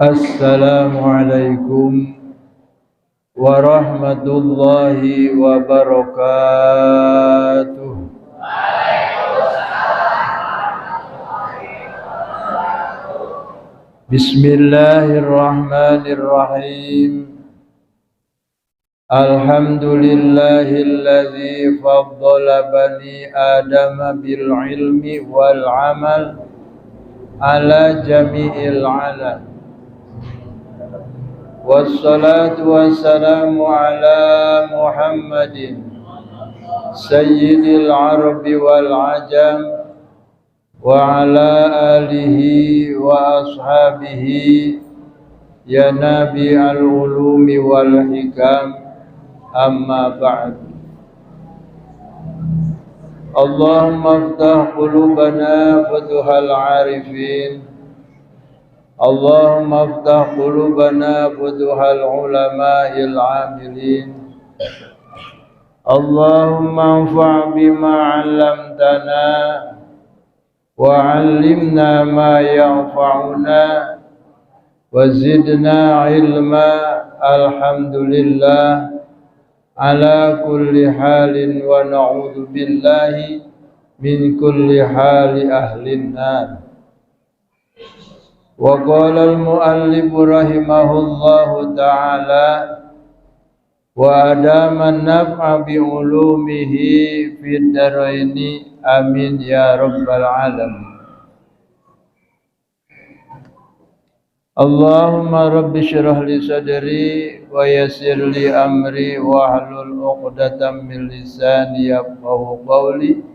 Assalamualaikum warahmatullahi wabarakatuh. Bismillahirrahmanirrahim. Alhamdulillahilladzi faddala bani Adama bil ilmi wal amal ala jami'il alam. Wassalatu wassalamu ala Muhammadin sayyidil arabi wal ajam wa ala alihi wa ashabihi ya nabi al-ulumi wal hikam, amma ba'd. Allahumma aftah qulubana futuhal arifin, Allahumma aftah qulubana futuhal ulama'il amilin, Allahumma anfa' bima 'allamtana wa 'allimna ma yanfa'una wa zidna ilma. Alhamdulillah ala kulli halin wa na'udzu billahi min kulli hali ahlin nar. Wa qala al-muallif rahimahullahu ta'ala wa adama an-naf'a bi ulumihi fid daraini, amin ya rabbal alamin. Allahumma rabbi syrah li sadri wa yassir li amri wa hlul 'uqdatam min lisani yafqahu qawli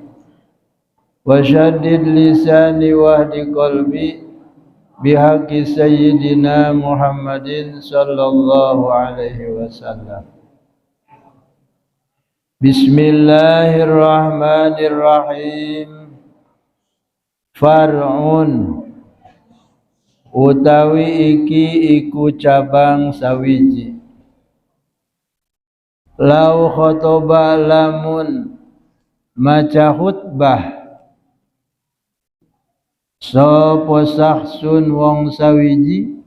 wa shaddid lisani wahdi qalbi bihaqqi sayyidina Muhammadin sallallahu alaihi wasallam. Bismillahirrahmanirrahim. Far'un utawi iki iku cabang sawiji. Lau khotoba lamun maca khutbah sapa saksun wong sawiji,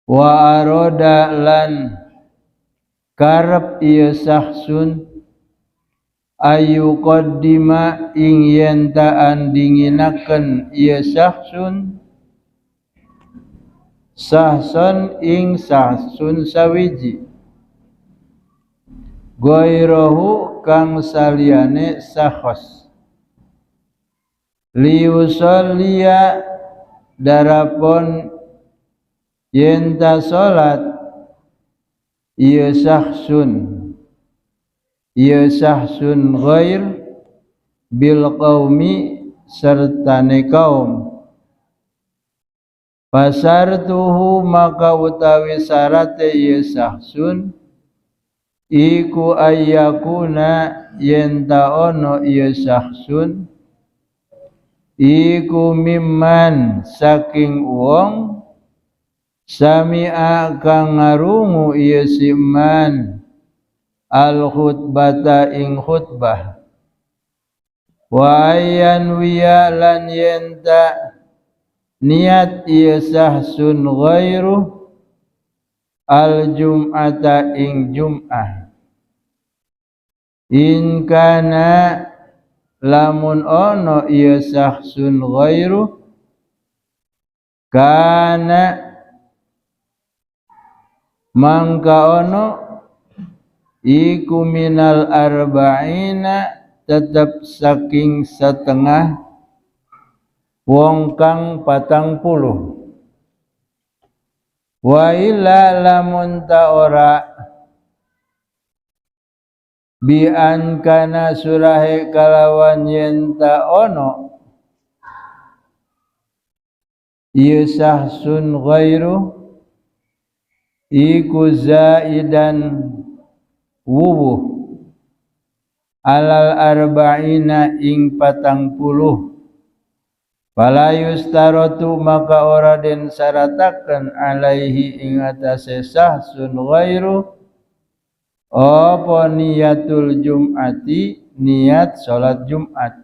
wa aroda lan karep ieu saksun ayu qaddima ing yen ta andinginaken ieu saksun sahson ing sahsun sawiji, Ghairahu kang saliyane sakhos liusolliya darapun yen ta salat ieu sahsun ghair bil qaumi sertane kaum pasartuhu maka utawi syarate ieu sahsun iku ayyakuna yen ta ono ieu sahsun iku mimman saking wong sami'a kang ngarungu ieu siman al khutbata ing khutbah wa ayyan wiya lan yenta niat ieu sahsun ghairu al jum'ata ing jum'ah in kana lamun ono ieu sahsun ghairu kana mangka ono iku minal arba'ina tetep saking setengah wong kang 40 wa illa lamun ta ora bi an kana surahe kalawan yen ta ono ieu sahsun ghairu iku zaidan wuwuh alal arba'ina ing 40 fala yustaratu maka ora den syarataken alaihi ing atase sahsun ghairu apa niatul jum'ati niat salat Jumat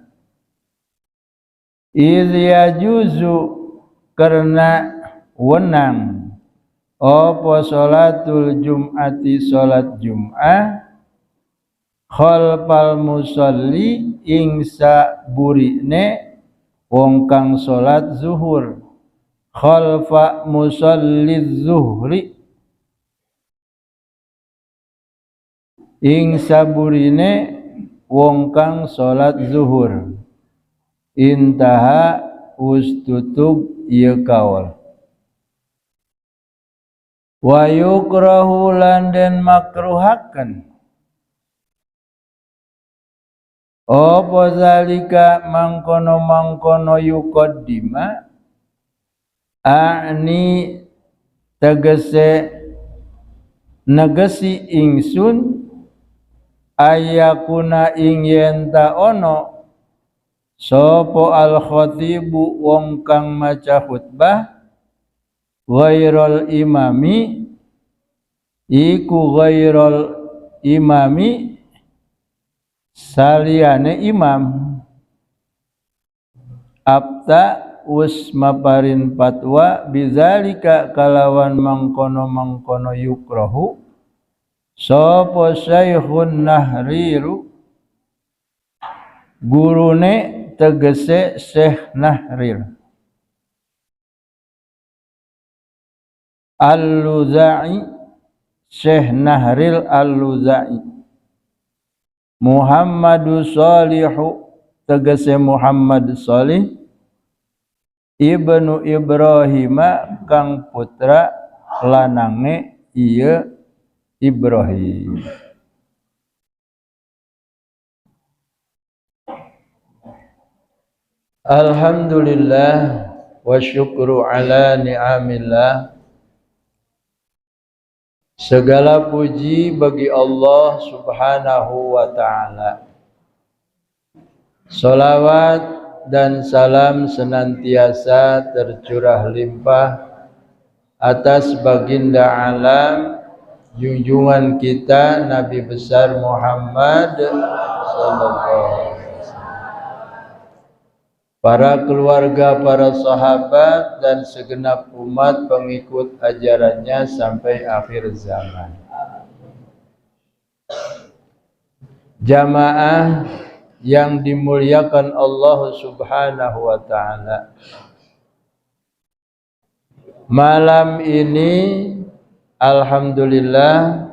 idh yajuzu karena wenang apa salatul Jum'ati salat Jum'ah khalfal musalli ing saburine wong kang salat zuhur khalfa musalli zuhri ing saburine wong kang salat zuhur intaha ustutub ieu kaul wa yukrahu lan den makruhaken apa zalika mangkono yuqaddima ani tegese negesi ingsun ayakuna ing yen ta ono sapa al khatibu wong kang maca khutbah ghairul imami iku ghairul imami saliyane imam abta us maparin fatwa bizalika kalawan mangkono yukrahu sapa syekhun nahriru gurune tegese Syekh Nahrir Al-Luza'i Syekh Nahril Al-Luza'i Muhammadu Salihu tegese Muhammad Salih Ibnu Ibrahim kang putra lanange ieu Ibrahim. Alhamdulillah wa syukru ala ni'amillah. Segala puji bagi Allah Subhanahu wa ta'ala. Salawat dan salam senantiasa tercurah limpah atas baginda alam junjungan kita Nabi besar Muhammad sallallahu alaihi wasallam, para keluarga, para sahabat dan segenap umat pengikut ajarannya sampai akhir zaman. Jamaah yang dimuliakan Allah Subhanahu wa ta'ala, malam ini alhamdulillah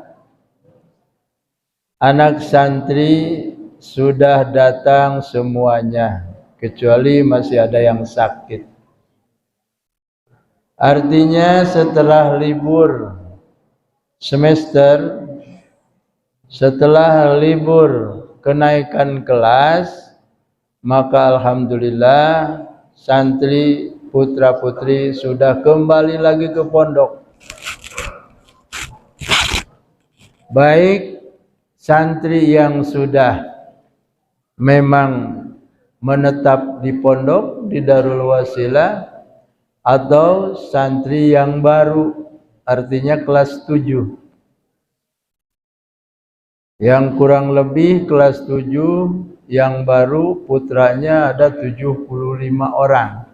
anak santri sudah datang semuanya, kecuali masih ada yang sakit. Artinya setelah libur semester, setelah libur kenaikan kelas, maka alhamdulillah santri putra-putri sudah kembali lagi ke pondok. Baik santri yang sudah memang menetap di pondok di Darul Wasilah, atau santri yang baru, artinya kelas 7, yang kurang lebih kelas 7 yang baru putranya ada 75 orang.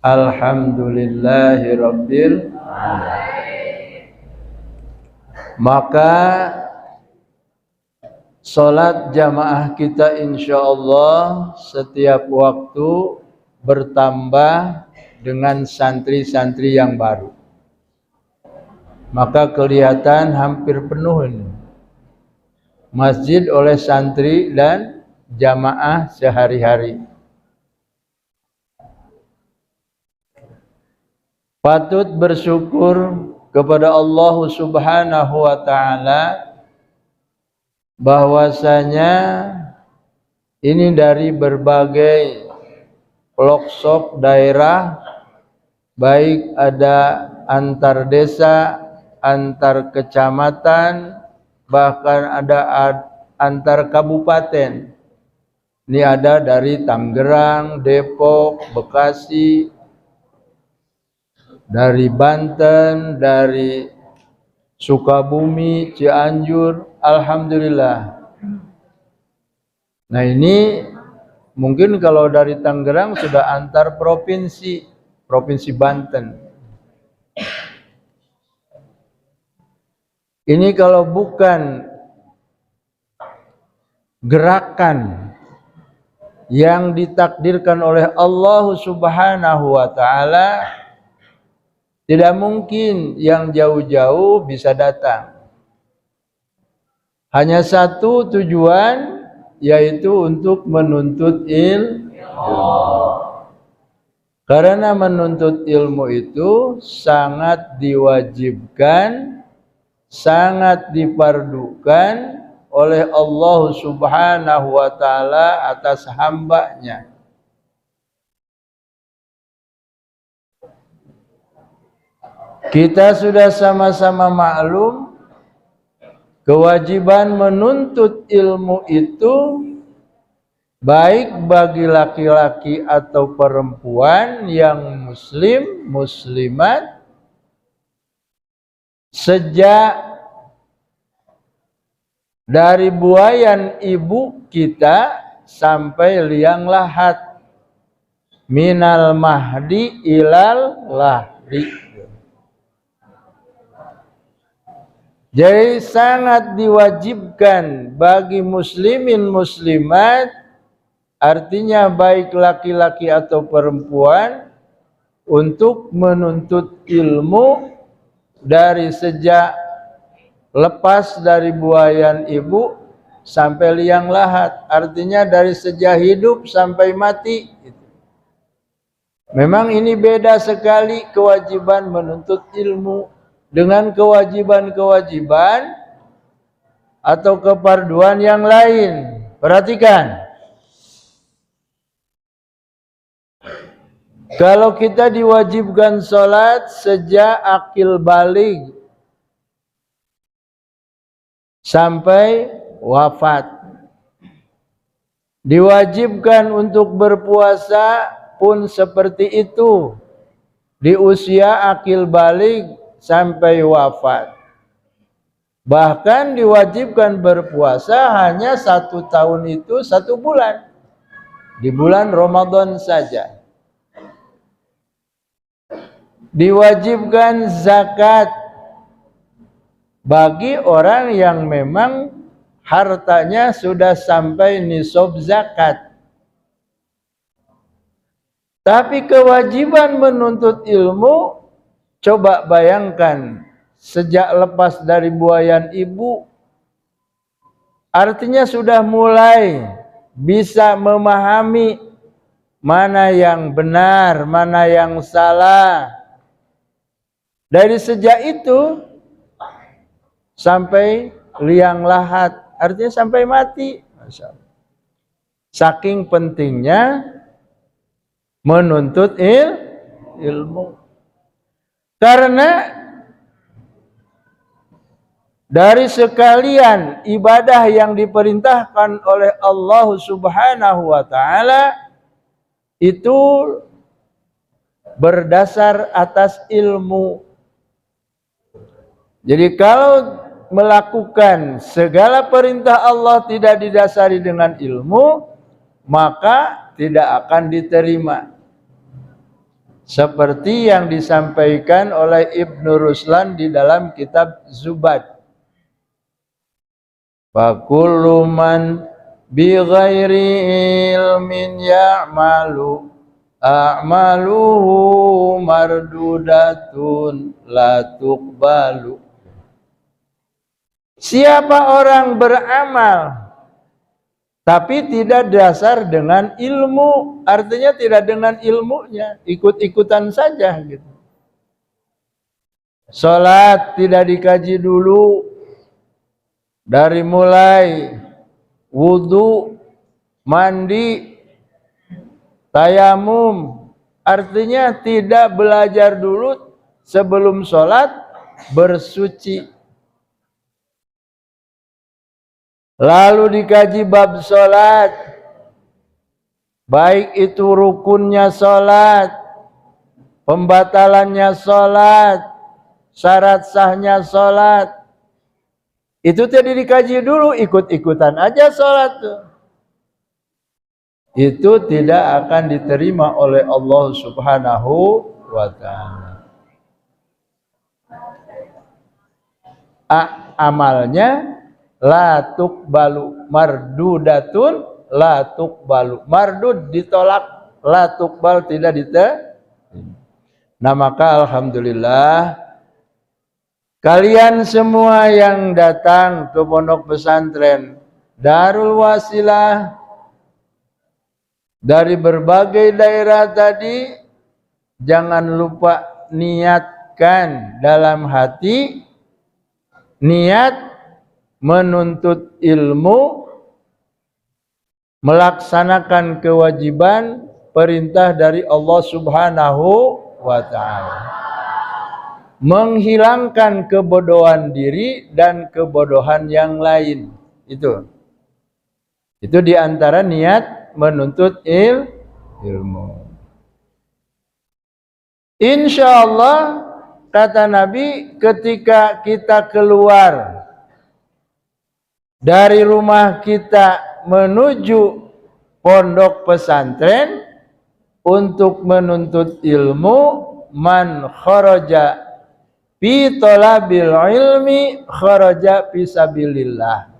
Alhamdulillahirabbil alamin. Maka salat jamaah kita insyaallah setiap waktu bertambah dengan santri-santri yang baru. Maka kelihatan hampir penuh ini masjid oleh santri dan jamaah sehari-hari. Patut bersyukur kepada Allah Subhanahu wa taala bahwasanya ini dari berbagai pelosok daerah, baik ada antar desa, antar kecamatan, bahkan ada antar kabupaten. Ini ada dari Tangerang, Depok, Bekasi, dari Banten, dari Sukabumi, Cianjur, alhamdulillah. Nah ini mungkin kalau dari Tangerang sudah antar provinsi, provinsi Banten. Ini kalau bukan gerakan yang ditakdirkan oleh Allah Subhanahu wa taala, tidak mungkin yang jauh-jauh bisa datang. Hanya satu tujuan, yaitu untuk menuntut ilmu. Karena menuntut ilmu itu sangat diwajibkan, sangat dipardukan oleh Allah Subhanahu wa taala atas hambanya. Kita sudah sama-sama maklum kewajiban menuntut ilmu itu baik bagi laki-laki atau perempuan yang muslim, muslimat, sejak dari buayan ibu kita sampai liang lahat, minal mahdi ilal lahdi. Jadi sangat diwajibkan bagi muslimin muslimat, artinya baik laki-laki atau perempuan, untuk menuntut ilmu dari sejak lepas dari buayan ibu sampai liang lahat, artinya dari sejak hidup sampai mati. Memang ini beda sekali kewajiban menuntut ilmu dengan kewajiban-kewajiban atau keparduan yang lain. Perhatikan, kalau kita diwajibkan sholat sejak akil baligh sampai wafat, diwajibkan untuk berpuasa pun seperti itu di usia akil baligh sampai wafat. Bahkan diwajibkan berpuasa hanya 1 tahun itu 1 bulan, di bulan Ramadan saja. Diwajibkan zakat bagi orang yang memang hartanya sudah sampai nisab zakat. Tapi kewajiban menuntut ilmu, coba bayangkan sejak lepas dari buayan ibu, artinya sudah mulai bisa memahami mana yang benar, mana yang salah. Dari sejak itu sampai liang lahat, artinya sampai mati. Masya Allah. Saking pentingnya menuntut ilmu. Karena dari sekalian ibadah yang diperintahkan oleh Allah Subhanahu wa taala itu berdasar atas ilmu. Jadi kalau melakukan segala perintah Allah tidak didasari dengan ilmu, maka tidak akan diterima. Seperti yang disampaikan oleh Ibnu Ruslan di dalam kitab Zubad. Fakullu man bi ghairi ilmin ya'malu a'maluhu mardudatun la tuqbalu. Siapa orang beramal tapi tidak dasar dengan ilmu, artinya tidak dengan ilmunya, ikut-ikutan saja gitu. Salat tidak dikaji dulu, dari mulai wudu, mandi, tayamum, artinya tidak belajar dulu sebelum sholat bersuci. Lalu dikaji bab sholat, baik itu rukunnya sholat, pembatalannya sholat, syarat sahnya sholat. Itu tadi dikaji dulu, ikut-ikutan aja sholat tuh. Itu tidak akan diterima oleh Allah Subhanahu wa ta'ala. Amalnya la tuqbalu, mardudatun la tuqbalu. Mardud ditolak, la tuqbal tidak diterima. Nah maka alhamdulillah kalian semua yang datang ke pondok pesantren Darul Wasilah dari berbagai daerah tadi, jangan lupa niatkan dalam hati niat menuntut ilmu, melaksanakan kewajiban perintah dari Allah Subhanahu wa ta'ala, menghilangkan kebodohan diri dan kebodohan yang lain. Itu diantara niat menuntut ilmu. Insya Allah kata Nabi, ketika kita keluar dari rumah kita menuju pondok pesantren untuk menuntut ilmu, man kharaja fi talabil ilmi kharaja fi sabilillah.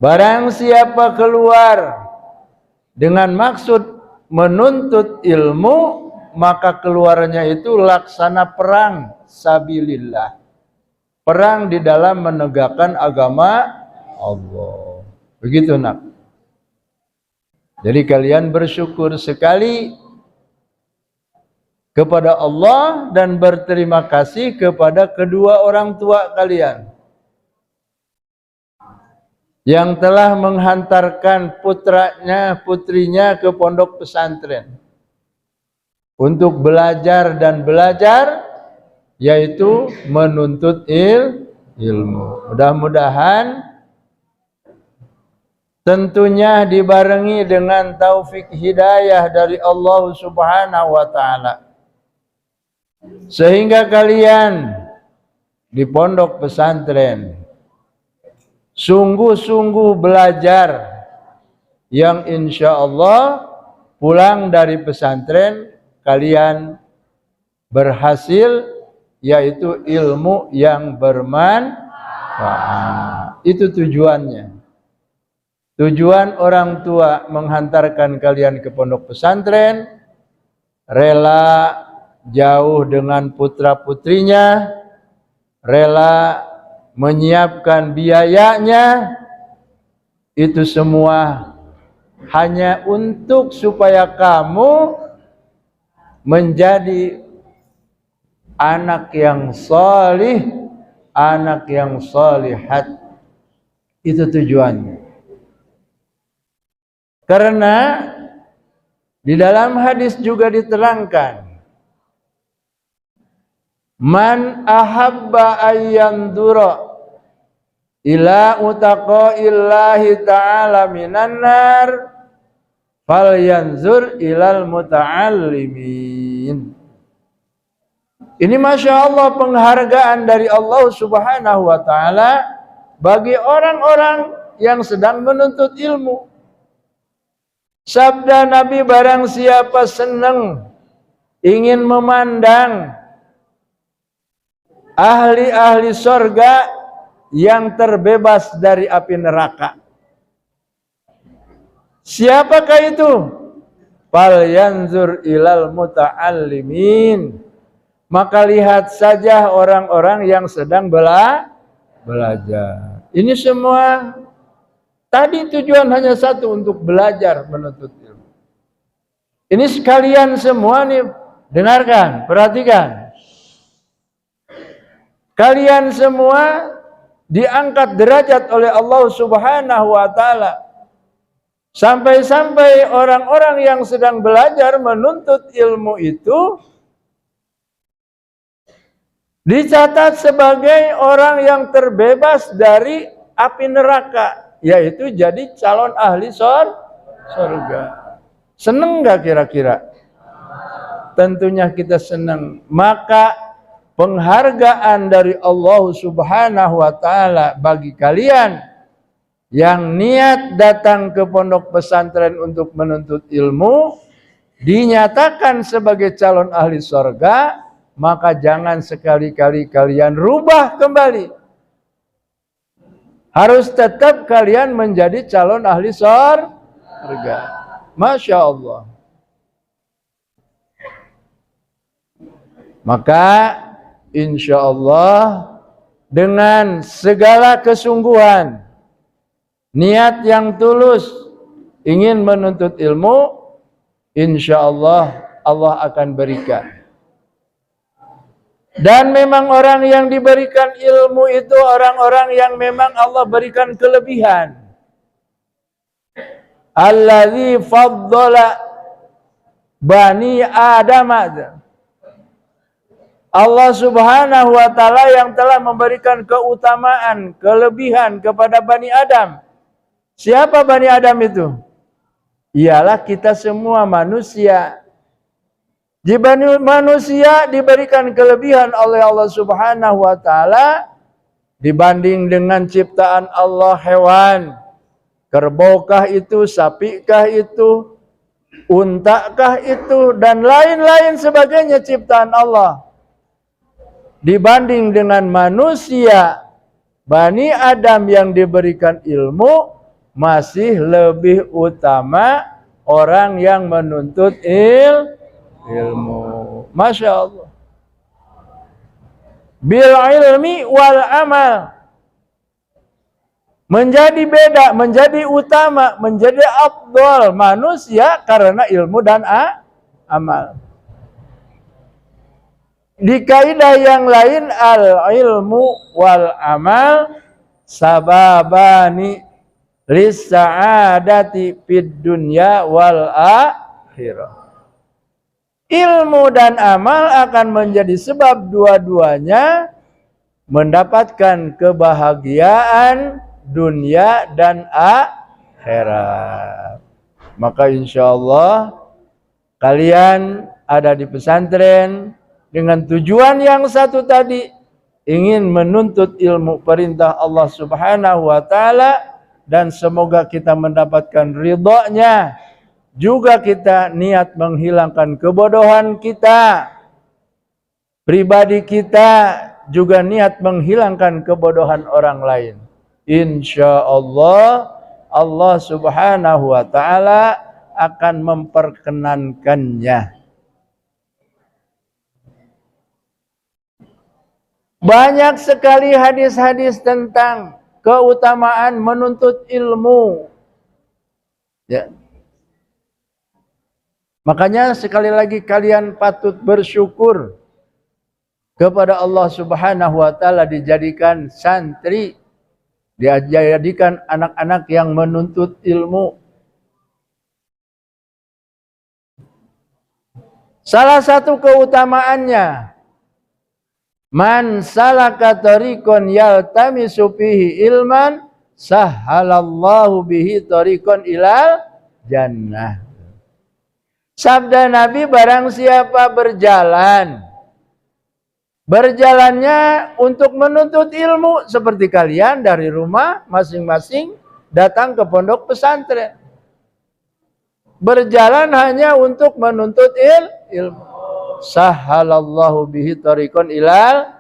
Barang siapa keluar dengan maksud menuntut ilmu, maka keluarnya itu laksana perang sabilillah. Perang di dalam menegakkan agama Allah. Begitu nak. Jadi kalian bersyukur sekali kepada Allah dan berterima kasih kepada kedua orang tua kalian yang telah menghantarkan putrinya ke pondok pesantren untuk belajar dan belajar, yaitu menuntut ilmu. Mudah-mudahan tentunya dibarengi dengan taufik hidayah dari Allah Subhanahu wa ta'ala, sehingga kalian di pondok pesantren sungguh-sungguh belajar, yang insya Allah pulang dari pesantren kalian berhasil, yaitu ilmu yang bermanfaat. Itu tujuannya. Tujuan orang tua menghantarkan kalian ke pondok pesantren, rela jauh dengan putra-putrinya rela menyiapkan biayanya, itu semua hanya untuk supaya kamu menjadi anak yang salih, anak yang salihat. Itu tujuannya. Karena di dalam hadis juga diterangkan, man ahabba ayyandura ila utaqaillahi ta'ala minan nar falyanzur ilal muta'allimin. Ini Masya Allah penghargaan dari Allah Subhanahu wa ta'ala bagi orang-orang yang sedang menuntut ilmu. Sabda Nabi, barang siapa senang ingin memandang ahli-ahli sorga yang terbebas dari api neraka. Siapakah itu? Fal yanzur ilal muta'allimin. Maka lihat saja orang-orang yang sedang belajar. Ini semua tadi tujuan hanya satu, untuk belajar menuntut ilmu. Ini sekalian semua nih, dengarkan, perhatikan. Kalian semua diangkat derajat oleh Allah Subhanahu wa ta'ala. Sampai-sampai orang-orang yang sedang belajar menuntut ilmu itu dicatat sebagai orang yang terbebas dari api neraka, yaitu jadi calon ahli surga. Seneng nggak kira-kira? Tentunya kita senang. Maka penghargaan dari Allah Subhanahu wa ta'ala bagi kalian yang niat datang ke pondok pesantren untuk menuntut ilmu, dinyatakan sebagai calon ahli surga, maka jangan sekali-kali kalian rubah kembali. Harus tetap kalian menjadi calon ahli surga. Masya Allah. Maka insya Allah dengan segala kesungguhan, niat yang tulus ingin menuntut ilmu, insya Allah Allah akan berikan. Dan memang orang yang diberikan ilmu itu orang-orang yang memang Allah berikan kelebihan. Allazi faddala bani Adam. Allah Subhanahu wa ta'ala yang telah memberikan keutamaan, kelebihan kepada Bani Adam. Siapa Bani Adam itu? Ialah kita semua manusia. Di manusia diberikan kelebihan oleh Allah Subhanahu wa ta'ala dibanding dengan ciptaan Allah hewan. Kerbokah itu, sapikah itu, untakah itu, dan lain-lain sebagainya ciptaan Allah. Dibanding dengan manusia, Bani Adam yang diberikan ilmu masih lebih utama orang yang menuntut ilmu. Masya Allah. Bil ilmi wal amal. Menjadi beda, menjadi utama, menjadi afdal manusia karena ilmu dan amal. Di kaidah yang lain, al ilmu wal amal sababani lis sa'adati fid dunya wal akhirah. Ilmu dan amal akan menjadi sebab dua-duanya mendapatkan kebahagiaan dunia dan akhirat. Maka insya Allah kalian ada di pesantren dengan tujuan yang satu tadi, ingin menuntut ilmu perintah Allah Subhanahu wa ta'ala, dan semoga kita mendapatkan ridhonya. Juga kita niat menghilangkan kebodohan kita. Pribadi kita juga niat menghilangkan kebodohan orang lain. Insya Allah, Allah Subhanahu wa ta'ala akan memperkenankannya. Banyak sekali hadis-hadis tentang keutamaan menuntut ilmu. Ya. Makanya sekali lagi kalian patut bersyukur kepada Allah Subhanahu wa taala dijadikan santri, dijadikan anak-anak yang menuntut ilmu. Salah satu keutamaannya, man salaka tariqan yaltamisu fihi ilman sahhalallahu bihi tariqan ilal jannah. Sabda Nabi, barang siapa berjalannya untuk menuntut ilmu seperti kalian dari rumah masing-masing datang ke pondok pesantren. Berjalan hanya untuk menuntut ilmu. Sahhalallahu bihi tariqan ilal,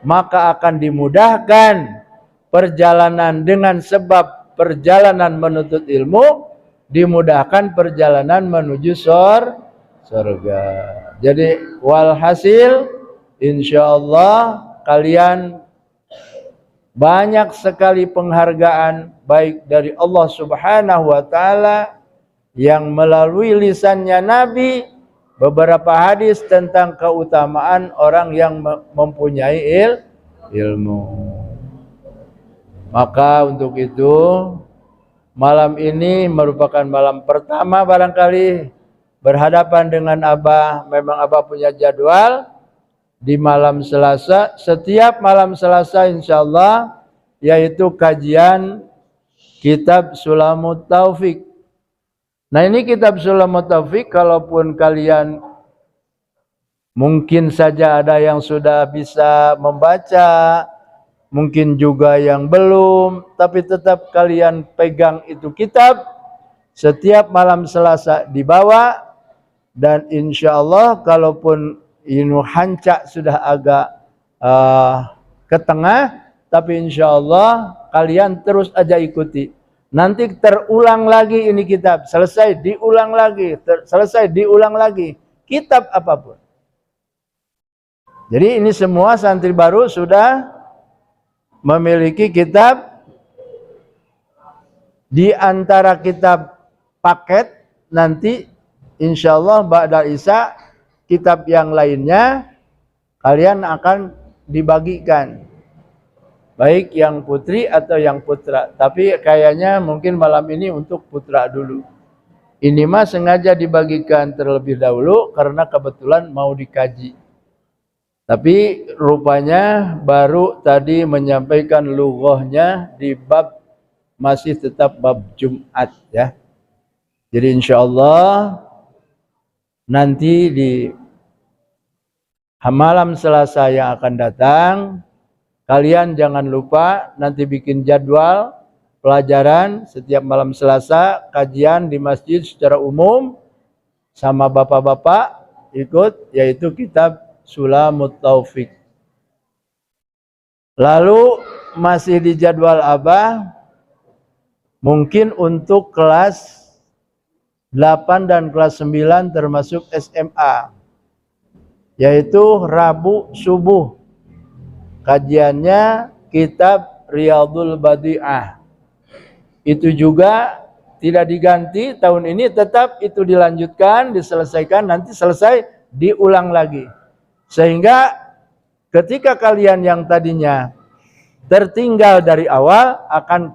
maka akan dimudahkan perjalanan dengan sebab perjalanan menuntut ilmu, dimudahkan perjalanan menuju surga. Jadi walhasil insyaallah kalian banyak sekali penghargaan baik dari Allah Subhanahu wa taala yang melalui lisannya Nabi, beberapa hadis tentang keutamaan orang yang mempunyai ilmu. Maka untuk itu malam ini merupakan malam pertama barangkali berhadapan dengan Abah. Memang Abah punya jadwal di malam Selasa, setiap malam Selasa insyaallah, yaitu kajian kitab Sulamut Taufik. Nah, ini kitab Sulamut Taufik, kalaupun kalian mungkin saja ada yang sudah bisa membaca, mungkin juga yang belum, tapi tetap kalian pegang itu kitab, setiap malam Selasa dibawa, dan insya Allah kalaupun ini hancak sudah agak ke tengah, tapi insya Allah kalian terus aja ikuti. Nanti terulang lagi ini kitab, selesai diulang lagi, selesai diulang lagi, kitab apapun. Jadi ini semua santri baru sudah memiliki kitab. Di antara kitab paket nanti insya Allah ba'da isya kitab yang lainnya kalian akan dibagikan, baik yang putri atau yang putra. Tapi kayaknya mungkin malam ini untuk putra dulu. Ini mah sengaja dibagikan terlebih dahulu karena kebetulan mau dikaji. Tapi rupanya baru tadi menyampaikan lughahnya di bab, masih tetap bab Jumat ya. Jadi insya Allah nanti di malam Selasa yang akan datang, kalian jangan lupa nanti bikin jadwal pelajaran setiap malam Selasa, kajian di masjid secara umum sama bapak-bapak ikut, yaitu kitab Sulamut Taufik. Lalu masih di jadwal Abah, mungkin untuk kelas 8 dan kelas 9 termasuk SMA, yaitu Rabu subuh. Kajiannya kitab Riyadul Badi'ah. Itu juga tidak diganti tahun ini, tetap itu dilanjutkan, diselesaikan, nanti selesai diulang lagi. Sehingga ketika kalian yang tadinya tertinggal dari awal akan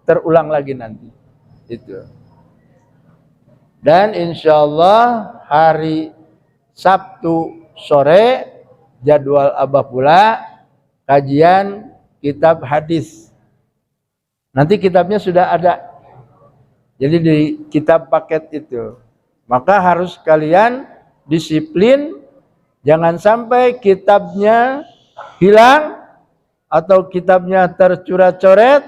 terulang lagi nanti. Itu. Dan insya Allah hari Sabtu sore jadwal Abah pula kajian kitab hadis. Nanti kitabnya sudah ada. Jadi di kitab paket itu. Maka harus kalian disiplin, jangan sampai kitabnya hilang atau kitabnya tercoret-coret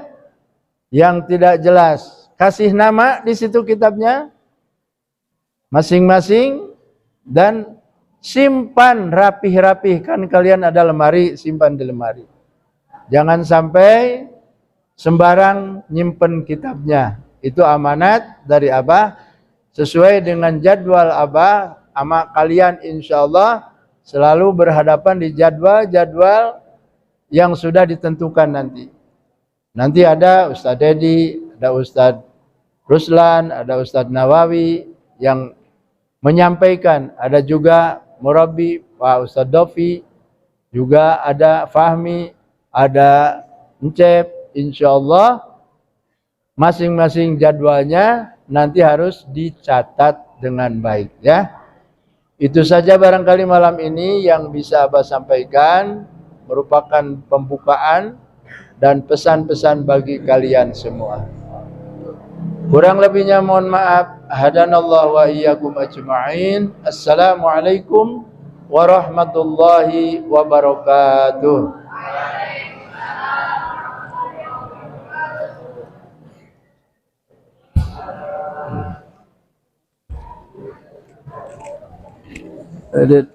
yang tidak jelas. Kasih nama di situ kitabnya masing-masing dan simpan rapih-rapih. Kan kalian ada lemari, simpan di lemari. Jangan sampai sembarang nyimpen kitabnya. Itu amanat dari Abah. Sesuai dengan jadwal Abah, sama kalian insya Allah selalu berhadapan di jadwal-jadwal yang sudah ditentukan nanti. Nanti ada Ustadz Dedi, ada Ustadz Ruslan, ada Ustadz Nawawi yang menyampaikan. Ada juga Murabi Pak Ustadz Dofi, juga ada Fahmi, ada Encep. Insyaallah masing-masing jadwalnya nanti harus dicatat dengan baik ya. Itu saja barangkali malam ini yang bisa Abah sampaikan, merupakan pembukaan dan pesan-pesan bagi kalian semua. Kurang lebihnya mohon maaf. Hadanallahu wa iyyakum ajma'in. Assalamualaikum warahmatullahi wabarakatuh. Edit.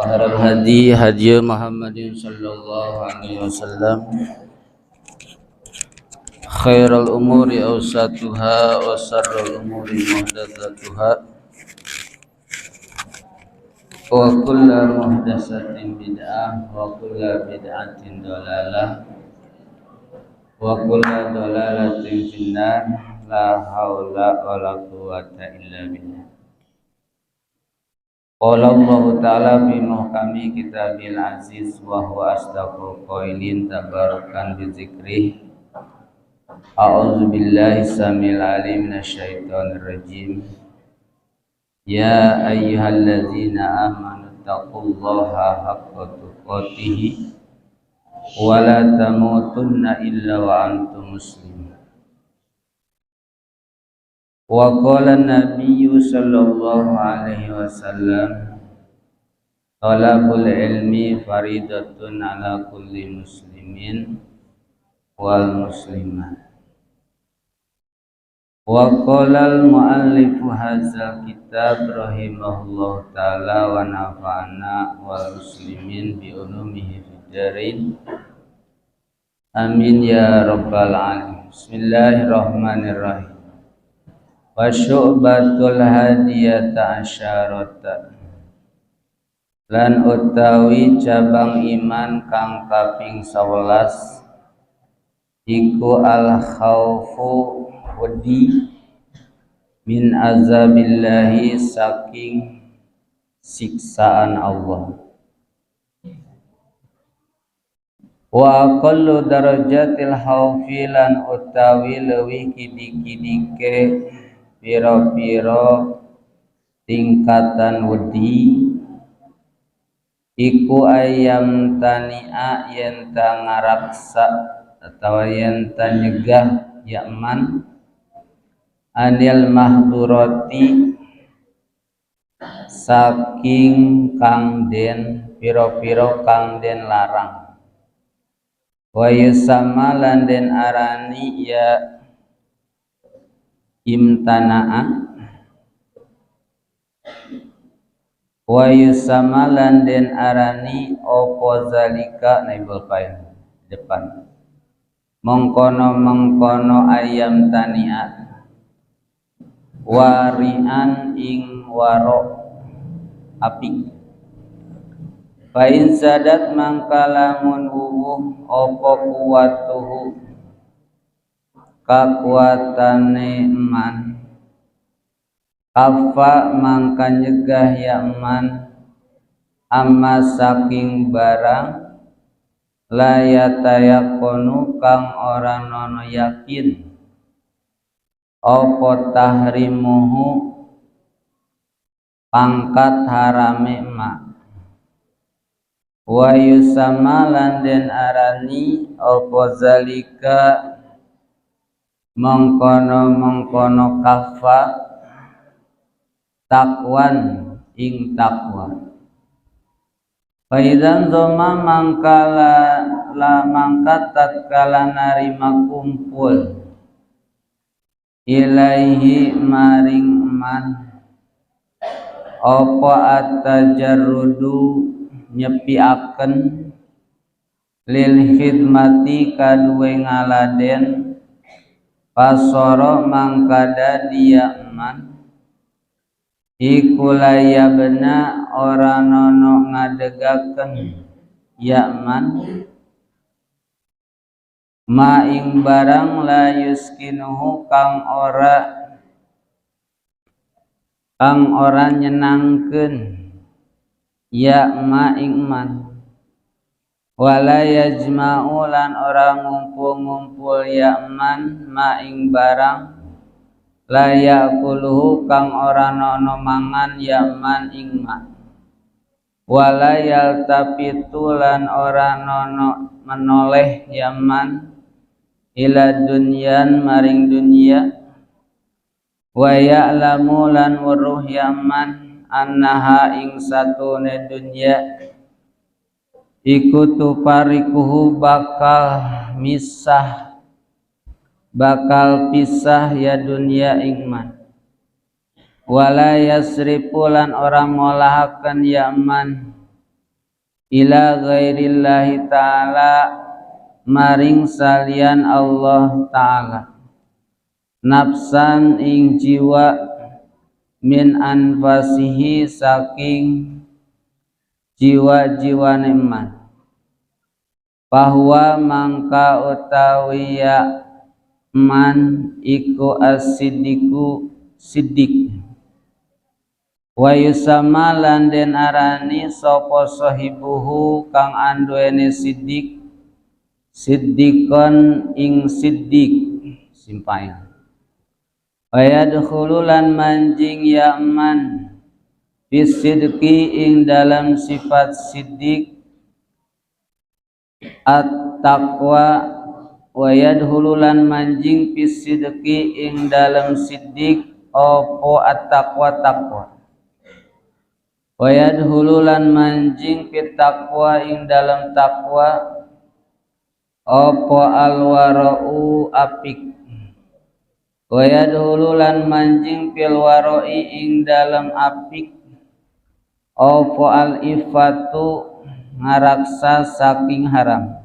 Khairul hadi hadi Muhammadin sallallahu alaihi wasallam. Khairul umuri awsatuha wa syarrul umuri muhdatsatuha. Wa kullu muhdatsatin bid'ah wa kullu bid'atin dhalalah. Wa kullu dhalalatin finnar. La haula wa la quwwata illa billah. Qala Allah Ta'ala fi muhkami kitabil aziz wa huwa asdaqul qailin tabarakan bi dzikrih. A'udzu billahi samil alim minasyaitonir rajim. Ya ayyuhalladzina amanu taqullaha haqqa tuqatih wa la tamutunna illa wa antum muslimun. Wa qala an-nabiyyu sallallahu alaihi wasallam, talabul ilmi faridatun ala kulli muslimin wal muslimat. Wa qala al-muallifu hadzal kitab rahimahullahu ta'ala wa nafa'ana wal muslimin bi ulumihi fid dharain. Amin ya rabbal alamin. Bismillahirrahmanirrahim. Wa syu'batul hadiyata asyarata, lan utawi cabang iman kang kaping 11 iku al khaufu wedi min azabillahi saking siksaan Allah. Wa aqallu darajatil khaufi, lan utawi leuwih kidi-kidike pira-pira tingkatan wedi iku ayam tani'a yen ta ngaraksa atau yen ta nyegah yakman anil mahdurati saking kang den pira-pira kang den larang. Wa yusama lan den arani ya imtana'a, wa yusama lan den arani opo zalika naibul fa'il depan mengkono ayam tani'at warian ing waro api. Fa in sadat mangkalamun wuwuh opo kuwatuhu kakuatane eman kafa mangka nyegah ya man amma saking barang la yatayakonu kang ora nono yakin apa tahrimuhu pangkat harame ma wa yusama lan den arani apa zalika mengkono kafa takwan ing takwa. Faidan zoma mangkala la mangkat tatkala narima kumpul ilaihi maring man apa atajarrudu nyepiaken lil khidmati kaduwe ngaladen pasoro mangkada dia man iku layabna ora nono ngadegaken yakman ma ing barang la yuskinuhu kang ora nyenangkeun ya ma ing man wala yajma'u lan ora ngumpul-ngumpul yakman ma ing barang la yakuluhu kang ora nono mangan yaman ing ma wala yaltapitu lan ora nono menoleh yaman ila dunyan maring dunya wa ya'lamu lan weruh yaman annaha ing satune dunya iku tuparikuhu bakal pisah ya dunia ingman wala yasrifu lan orang molahaken yaman ila ghairillahi ta'ala maring salian Allah ta'ala nafsan ing jiwa min anfasihi saking jiwa-jiwa neman bahwa mangka utawi ya man iku as-siddiqu siddiq wa yusama lan den arani sapa sahibuhu kang anduweni siddiq siddiqon ing siddiq simpayan wa yadkhulu lan manjing ya man bisidqi ing dalam sifat siddiq at-taqwa wa yadhululan manjing fis sidqi ing dalam siddiq opo at-taqwa taqwa wa yadhululan manjing fit taqwa ing dalam taqwa opo al-wara'u apik wa yadhululan manjing fil wara'i ing dalam apik opo al-ifatu ngaraksa saking haram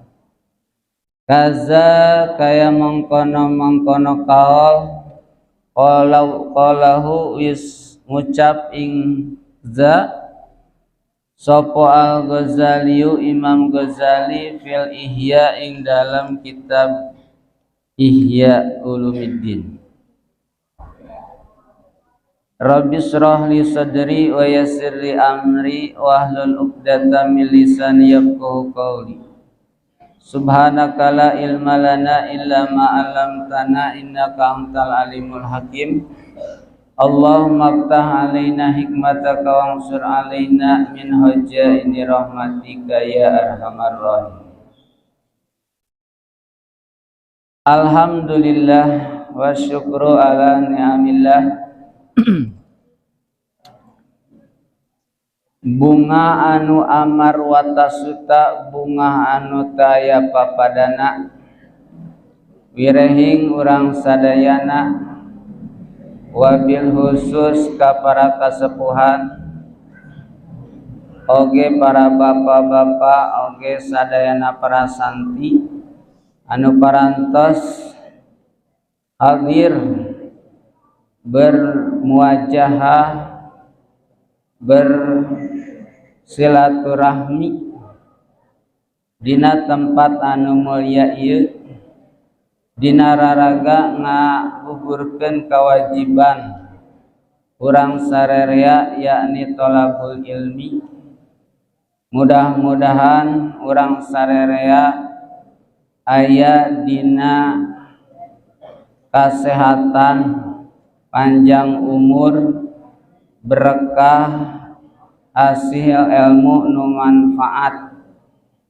kaza kaya mengkono qalahu wis ngucap ing za sopo al-Ghazaliyu Imam Ghazali fil Ihya ing dalam kitab Ihya Ulumuddin Rabbi shrah li sadri wa yassir li amri wahlul 'uqdatam min lisani yafqahu qawli Subhanaka la ilma lana illa ma 'allamtana innaka antal alimul hakim. Allahumma aftah alaina hikmataka wansur alaina min hujaini rahmatika ya arhamar rahim. Alhamdulillah wa syukru ala ni'amillah. Bunga anu amar watasuta bunga anu taya papadana wirehing urang sadayana wabil khusus ka para kasepuhan oge para bapak-bapak oge sadayana para santi anu parantos hadir bermuajahah bersilaturahmi dina tempat anu mulia ieu dina raraga ngagugurkeun kewajiban urang sarerea yakni tolabul ilmi. Mudah-mudahan urang sarerea aya dina kasehatan, panjang umur, berkah, hasil ilmu nu manfaat.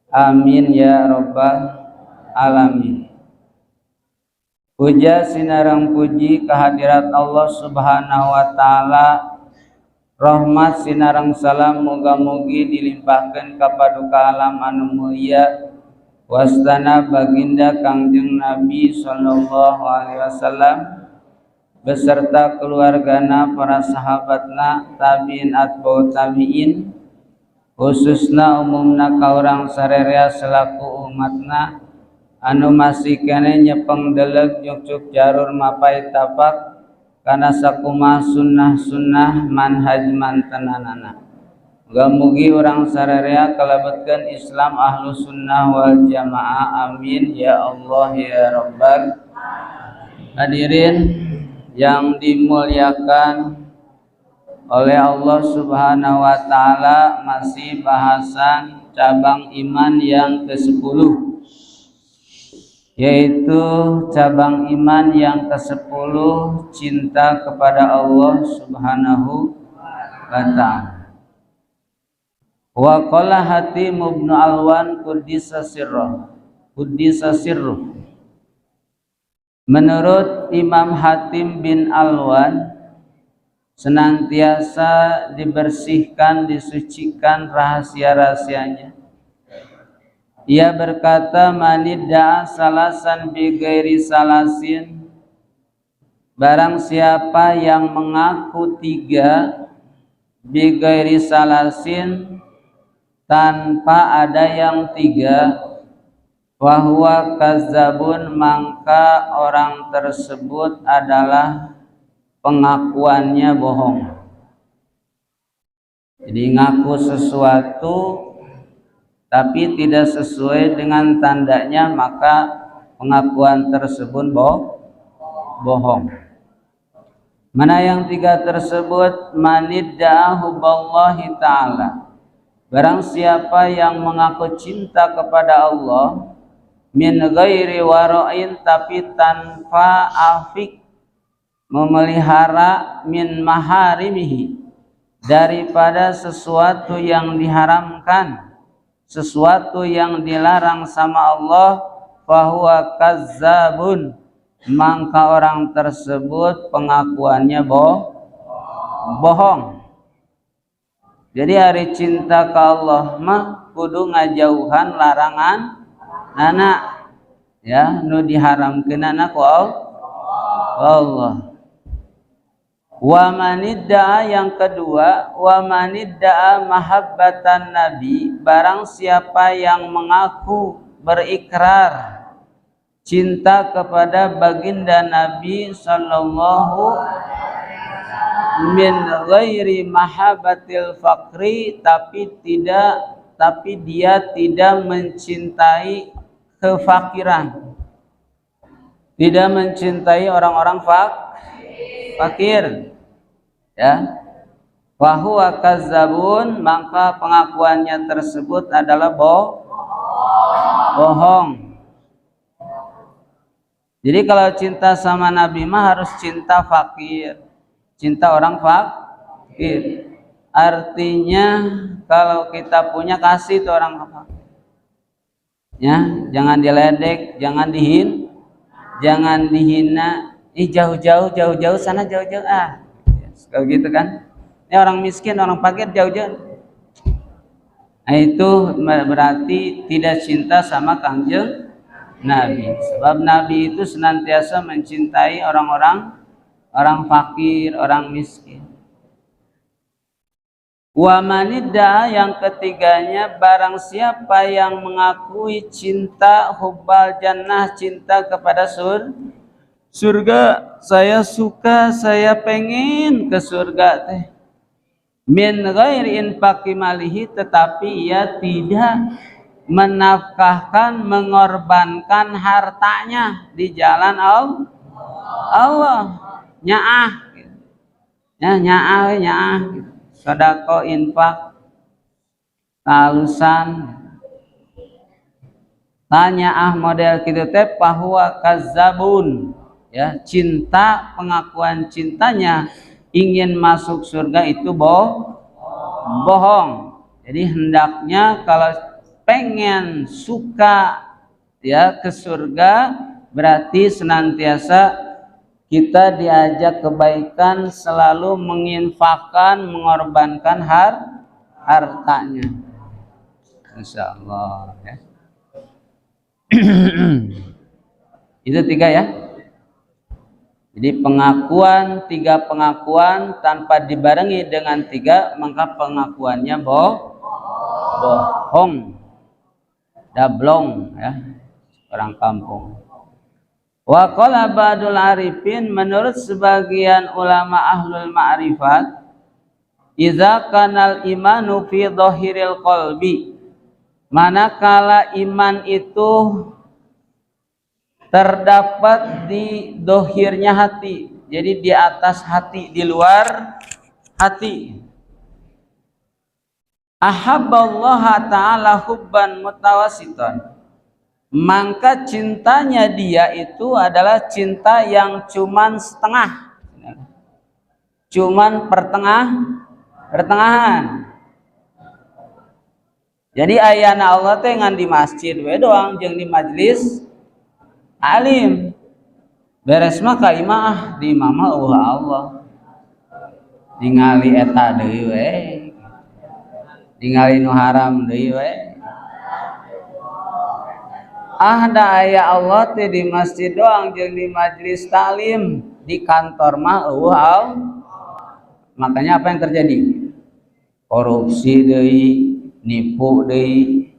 Amin ya rabbal alamin. Puja sinareng puji kehadirat Allah Subhanahu wa taala. Rahmat sinareng salam muga-mugi dilimpahkeun ka paduka alam anu mulia wastana baginda Kangjeng Nabi sallallahu alaihi wasallam beserta keluargana, para sahabatna, tabiin atba'ut tabiin, khususna umumna ka urang sarerea selaku umatna anu masih kene nyepeng deleg nyucuk jarur mapai tapak kana sakumaha sunnah-sunnah manhaj mantenanana. Mugi urang sarerea kalebetkeun Islam ahlu sunnah wal jamaah. Amin ya Allah ya rabbal hadirin yang dimuliakan oleh Allah Subhanahu wa taala. Masih bahasan cabang iman yang ke-10, yaitu cabang iman yang ke-10, cinta kepada Allah Subhanahu wa ta'ala. Wa qala Hatim ibn Alwan quddisa sirruh. Menurut Imam Hatim bin Alwan, senantiasa dibersihkan, disucikan rahasia-rahasianya. Ia berkata, manidda'a salasan bi ghairi salasin, barang siapa yang mengaku 3 bi ghairi salasin, tanpa ada yang 3, wa huwa kadzabun, maka orang tersebut adalah pengakuannya bohong. Jadi ngaku sesuatu tapi tidak sesuai dengan tandanya, maka pengakuan tersebut bohong. Mana yang 3 tersebut? Manidda'a hubballahi ta'ala, barang siapa yang mengaku cinta kepada Allah, min ghairi wara'in, tapi tanpa afik memelihara, min maharimihi, daripada sesuatu yang diharamkan, sesuatu yang dilarang sama Allah, fahuwa kazzabun, maka orang tersebut pengakuannya bohong. Jadi hari cinta ke Allah mah kudu ngajauhan larangan anak ya nu diharamkeun anak ku Allah. Wa manidda'a, yang kedua, wa manidda'a mahabbatan nabi, barang siapa yang mengaku berikrar cinta kepada baginda Nabi sallallahu min ghairi mahabbatil faqri, tapi dia tidak mencintai kefakiran, tidak mencintai orang-orang fakir, ya. Wa huwa kazzabun, maka pengakuannya tersebut adalah bohong. Jadi kalau cinta sama Nabi mah harus cinta fakir, cinta orang fakir. Artinya kalau kita punya, kasih tuh orang fakir. Ya, jangan diledek, jangan dihina. Jauh-jauh sana, jauh-jauh kalau gitu kan. Ini orang miskin, orang fakir jauh-jauh. Nah, itu berarti tidak cinta sama Kangjeng Nabi. Sebab Nabi itu senantiasa mencintai orang fakir, orang miskin. Wa manidda'a, yang ketiganya, barang siapa yang mengakui cinta hubbal jannah, cinta kepada surga, saya suka, saya pengen ke surga teh, min ghairi infaqi malihi, tetapi ia tidak menafkahkan, mengorbankan hartanya di jalan Allah. Nyaah. Ya nyaah gitu. Sedekah infak talusan tanya model kitu teh bahwa kazabun ya, cinta, pengakuan cintanya ingin masuk surga itu bohong. Jadi hendaknya kalau pengen suka ya ke surga berarti senantiasa kita diajak kebaikan, selalu menginfakkan, mengorbankan hartanya. Insyaallah ya. Itu 3 ya. Jadi pengakuan, 3 pengakuan tanpa dibarengi dengan 3 maka pengakuannya bohong, dablong ya, orang kampung. Wa qala ba'dul arifin, menurut sebagian ulama ahlul ma'rifat, idza kanal imanu fi dhahiril qalbi, manakala iman itu terdapat di dohirnya hati, jadi di atas hati, di luar hati. Ahabballaha ta'ala hubban mutawassitan, maka cintanya dia itu adalah cinta yang cuman setengah, cuman pertengahan. Jadi ayana Allah teh ngan di masjid we doang jeung di majlis alim. Beres mah ka imah di imah mah Allah. Ningali eta deui we. Ningali nu haram deui we. Da aya Allah teh di masjid doang jeung di majlis taklim, di kantor mah Allah. Makanya apa yang terjadi? Korupsi deui, nipu deui,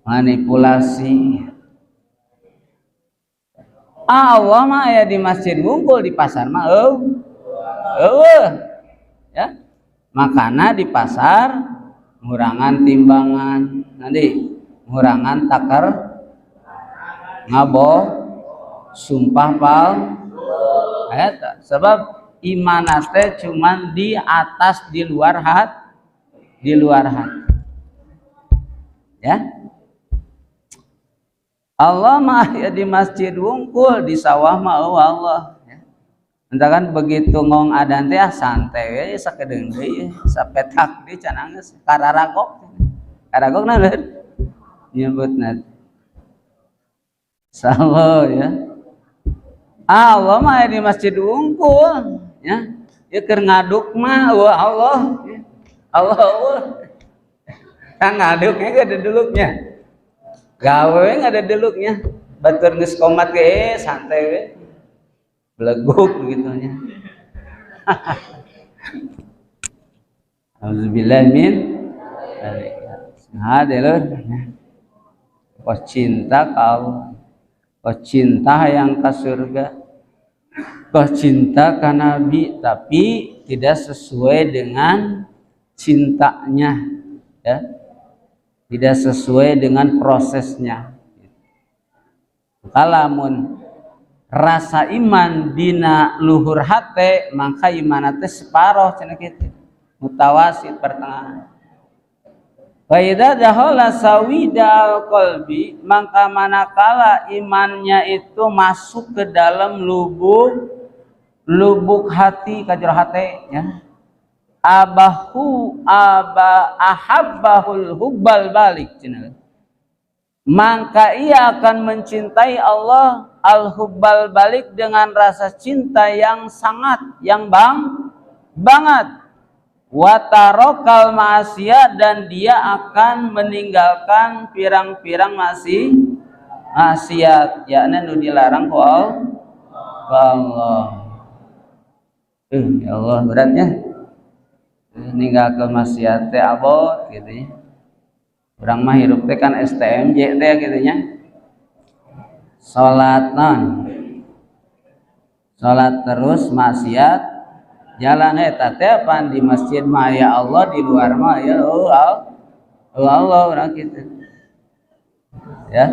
manipulasi. Allah mah aya di masjid ngumpul, di pasar mah ya. Makana di pasar ngurangan timbangan, nanti ngurangan takar ngaboh, sumpah eta. Sebab iman teh cuman di atas, di luar hati ya. Allah mah ya di masjid wungkul, di sawah mah Allah ya. Entakan begitu ngong adan teh santai we sakedeung deui, sapetak deui can geus kararagok naon nyebutna salah ya. Allah mah di masjid wungkul ya. Ieu keur ngaduk mah Allah ya. Allah kan ngaduknya gak ada duluknya, gawe nggak ada deluknya, batur geus komat ge santai we beleguk begitunya. Auzubillah min hadelur kos cinta kau, kos cinta yang ke surga, kos cinta ke Nabi, tapi tidak sesuai dengan cintanya ya, tidak sesuai dengan prosesnya. Kalamun rasa iman dina luhur hate, maka iman teh separoh cenah kitu, mutawasit pertengahan. Wa idza dakhala sawidal qalbi, maka manakala imannya itu masuk ke dalam lubuk hati, kajero hate ya, ahabbahul hubbal balik cenah, maka ia akan mencintai Allah al-hubbal balik dengan rasa cinta yang sangat, yang banget. Watarokal maksiat, dan dia akan meninggalkan pirang-pirang maksiat, yakni nu dilarang ku Allah. Ya Allah beratnya ninggalkeun maksiat teh abot gitu ya. Urang mah hirup teh kan STMJ teh gitu nya. Salat terus maksiat jalan eta teh pan di masjid mah ya Allah, di luar mah ya Allah urang kitu. Ya.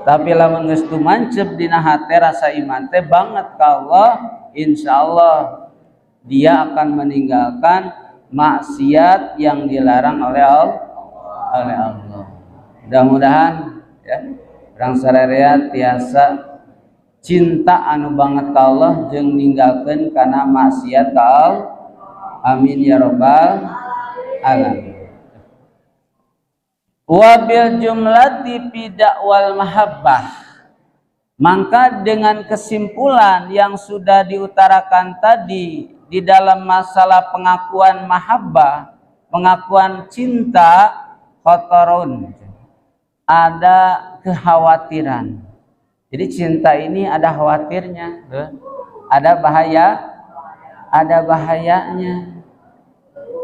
Tapi lamun geus tumancep dina hate rasa iman teh banget ka Allah, insyaallah dia akan meninggalkan maksiat yang dilarang oleh Allah. Mudah-mudahan ya urang sararea tiasa cinta anu banget ka Allah jeung ninggalkeun kana maksiat ka Allah. Amin ya rabbal alamin. Wa bil jumlati fi da'wal mahabbah. Maka dengan kesimpulan yang sudah diutarakan tadi di dalam masalah pengakuan mahabbah, pengakuan cinta, khotorun, ada kekhawatiran. Jadi cinta ini ada khawatirnya, ada bahayanya.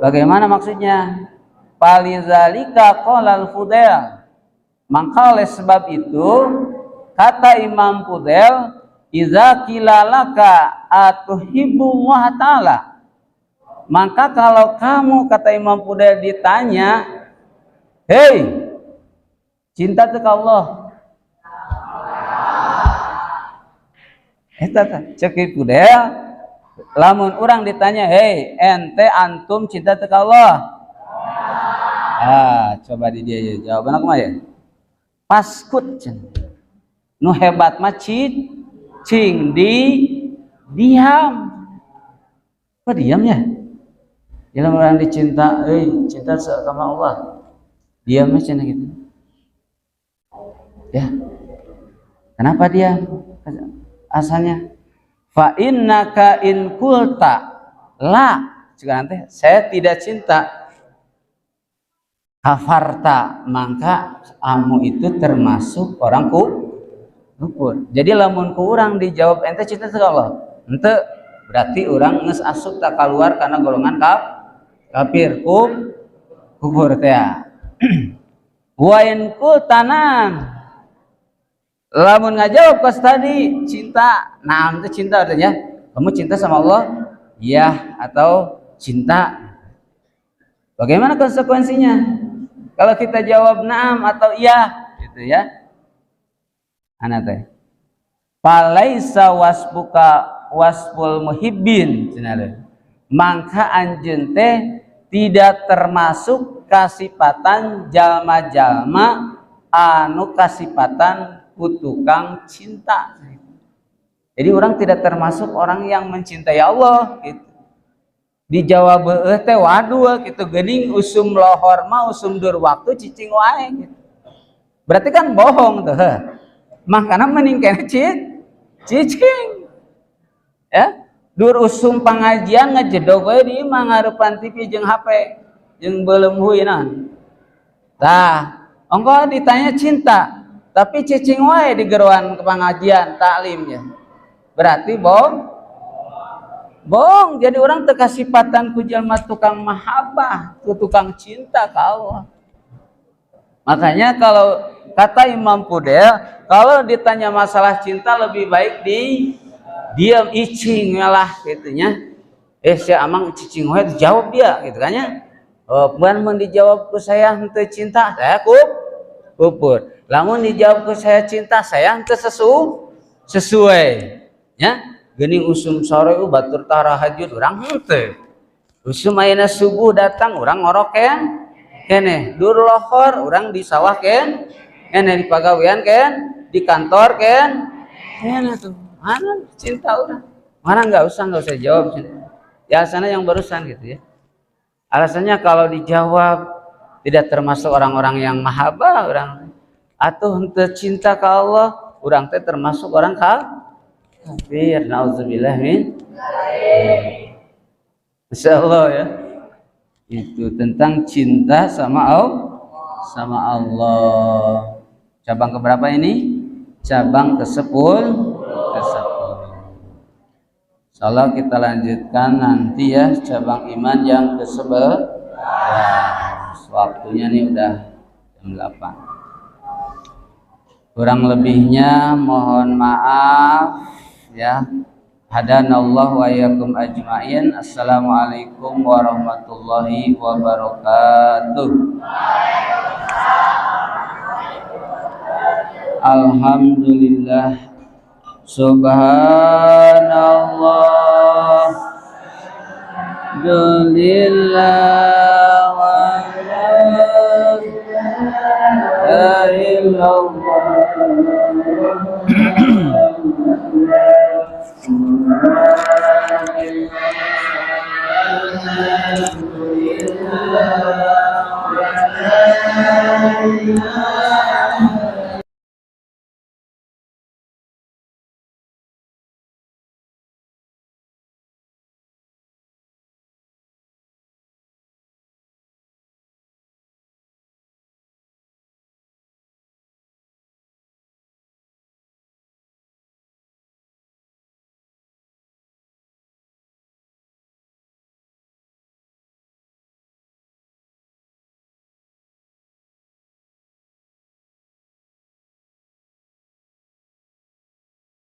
Bagaimana maksudnya? Falizalika qala al-Fudail. Maka oleh sebab itu kata Imam Fudail, iza kilalaka atuhibbullah ta'ala. Maka kalau kamu, kata Imam Fudail, ditanya, hei, cinta ke Allah. Cek Fudail, lamun orang ditanya, hei, ente antum cinta ke Allah. Coba di dia ya, jawaban aku mah ya. Paskut cinta. Nu hebat mah cing diam. Kok diamnya? Bila orang dicinta, cinta sama Allah. Diam aja gitu. Ya. Kenapa diam? Asalnya fa innaka in qulta la, jika nanti saya tidak cinta, kafarta, maka kamu itu termasuk orang kufur. Jadi lamun ku urang dijawab ente cinta ke Allah, ente berarti orang geus asup tak keluar karena golongan kafir, kufur teh. Wa in qultanan, lamun ngajawab kos tadi cinta, naam itu cinta artinya kamu cinta sama Allah, iya atau cinta. Bagaimana konsekuensinya? Kalau kita jawab naam atau iya, gitu ya. Ana teh. Falaisa wasbuka wasful muhibbin, cenah. Maka anjeun teh tidak termasuk kasipatan jalma-jalma anu kasipatan ku tukang cinta. Jadi orang tidak termasuk orang yang mencintai Allah gitu. Dijawab teh waduh gitu, geuning usum lohor mah usum dur waktu cicing wae gitu. Berarti kan bohong tuh. Makanya mending kena cicing. Ya, dur usum pengajian ngejedog we di imah ngarepan TV jeung HP jeung beuleum huinan. Tah, engko ditanya cinta, tapi cicing wae di geroan pengajian taklimnya. Berarti bohong. Jadi orang teu kasipatan ku jalma tukang mahabbah, tukang cinta ka Allah. Makanya kalau kata Imam Fudail, kalau ditanya masalah cinta lebih baik diam icing lah gitunya. Si amang cicing we dijawab dia gitu kan ya. Bukan mun dijawab ku saya henteu cinta, saya kufur. Lamun dijawab ku saya cinta, saya henteu sesuai. Ya, geuning usum sore batur tahajud urang henteu. Usum ayeuna subuh datang urang ngoroken. Kene dur lohor orang di sawah ken, kene di pagawean ken, di kantor ken, kene tuh mana cinta orang, mana nggak usah jawab cinta. Ya alasannya yang barusan gitu ya. Alasannya kalau dijawab tidak termasuk orang-orang yang mahabbah, orang atuh henteu cinta ke Allah, orang teh termasuk orang kafir. Nauzubillah min. Insyaallah ya. Itu tentang cinta sama Allah. Cabang keberapa ini? Cabang ke-10. Insyaallah kita lanjutkan nanti ya cabang iman yang ke-11. Waktunya nih udah jam 8. Kurang lebihnya mohon maaf ya. Hadanallahu wa iyyakum ajma'in. Assalamualaikum warahmatullahi wabarakatuh. Alhamdulillah. Subhanallah Alhamdulillah wa la ilaha illallah.